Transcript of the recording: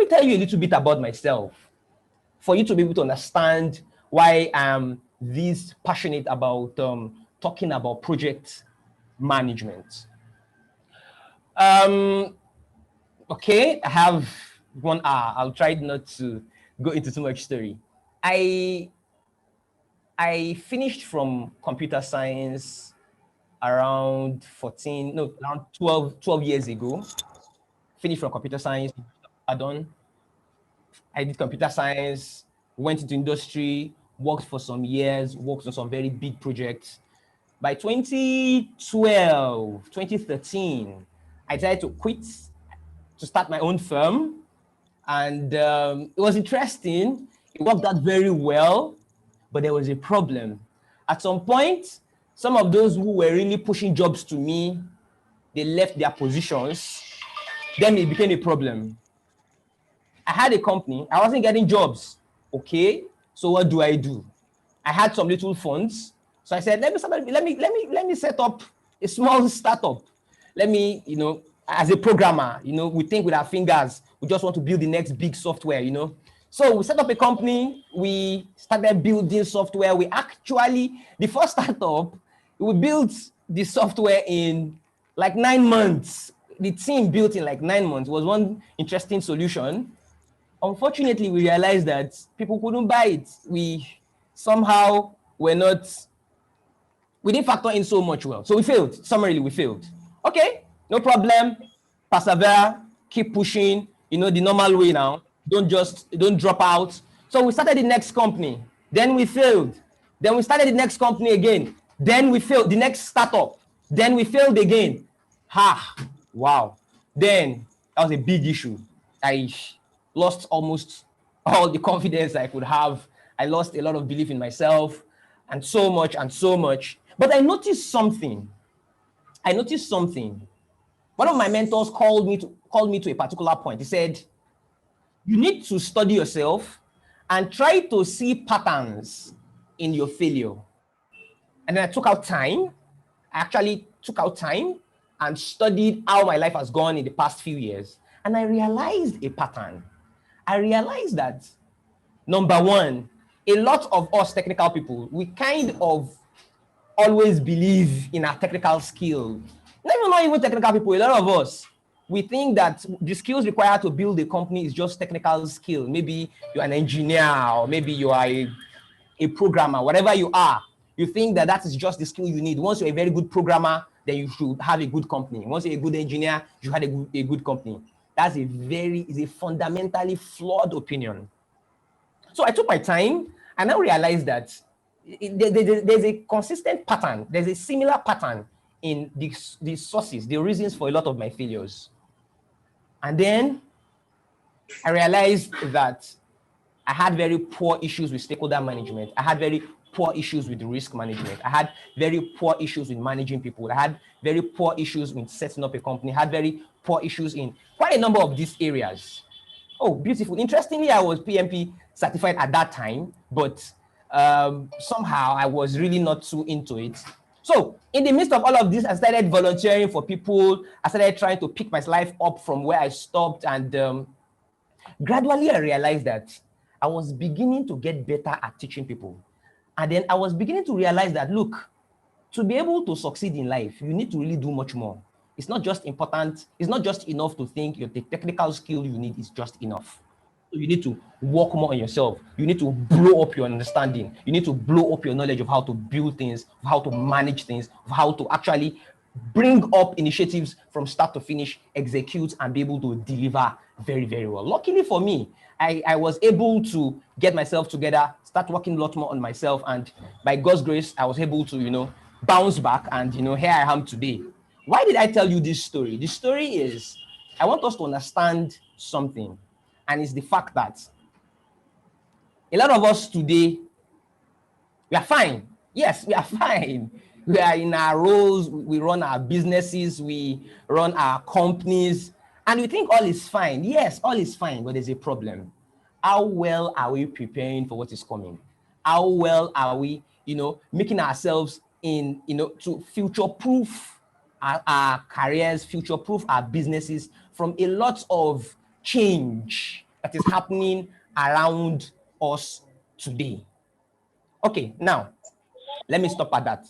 me tell you a little bit about myself for you to be able to understand why I'm this passionate about talking about project management. Okay, I have 1 hour. I'll try not to go into too much story. I finished from computer science around 12 years ago. Finished from computer science, pardon. I did computer science, went into industry, worked for some years, worked on some very big projects. By 2012, 2013, I decided to quit to start my own firm. And it was interesting. It worked out very well, but there was a problem. At some point, some of those who were really pushing jobs to me, they left their positions. Then it became a problem. I had a company. I wasn't getting jobs. Okay, so what do? I had some little funds. So I said, let me set up a small startup. Let me, as a programmer, we think with our fingers. We just want to build the next big software, So we set up a company. We started building software. The first startup, we built the software in like 9 months. The team built in like 9 months. It was one interesting solution. Unfortunately, we realized that people couldn't buy it. We somehow we didn't factor in so much well. So we failed. Summarily, we failed. Okay, no problem. Persevere, keep pushing, the normal way now. Don't drop out. So we started the next company. Then we failed. Then we started the next company again. Then we failed. The next startup. Then we failed again. Wow. Then that was a big issue. I lost almost all the confidence I could have. I lost a lot of belief in myself and so much. But I noticed something. One of my mentors called me to a particular point. He said, you need to study yourself and try to see patterns in your failure. And then I took out time. I actually took out time and studied how my life has gone in the past few years. And I realized a pattern. I realized that, number one, a lot of us technical people, we kind of always believe in our technical skill. Not even technical people, a lot of us, we think that the skills required to build a company is just technical skill. Maybe you're an engineer, or maybe you are a programmer, whatever you are. You think that is just the skill you need. Once you're a very good programmer, then you should have a good company. Once you're a good engineer, you have a good company. That's is a fundamentally flawed opinion. So I took my time and I realized that there's a consistent pattern. There's a similar pattern in the sources, the reasons for a lot of my failures. And then I realized that I had very poor issues with stakeholder management. I had very poor issues with risk management. I had very poor issues with managing people. I had very poor issues with setting up a company. I had very poor issues in quite a number of these areas. Oh, beautiful. Interestingly, I was PMP certified at that time, but somehow I was really not too into it. So in the midst of all of this, I started volunteering for people. I started trying to pick my life up from where I stopped. And gradually, I realized that I was beginning to get better at teaching people. And then I was beginning to realize that, look, to be able to succeed in life, you need to really do much more. It's not just important. It's not just enough to think the technical skill you need is just enough. So you need to work more on yourself. You need to blow up your understanding. You need to blow up your knowledge of how to build things, of how to manage things, of how to actually bring up initiatives from start to finish, execute, and be able to deliver very, very well. Luckily for me, I was able to get myself together, start working a lot more on myself, and by God's grace, I was able to, bounce back, and here I am today. Why did I tell you this story? The story is, I want us to understand something, and it's the fact that a lot of us today, we are fine. Yes, we are fine. We are in our roles, we run our businesses, we run our companies, and we think all is fine. Yes, all is fine, but there's a problem. How well are we preparing for what is coming? How well are we, making ourselves to future-proof our careers, future-proof our businesses from a lot of change, that is happening around us today. Okay, now let me stop at that.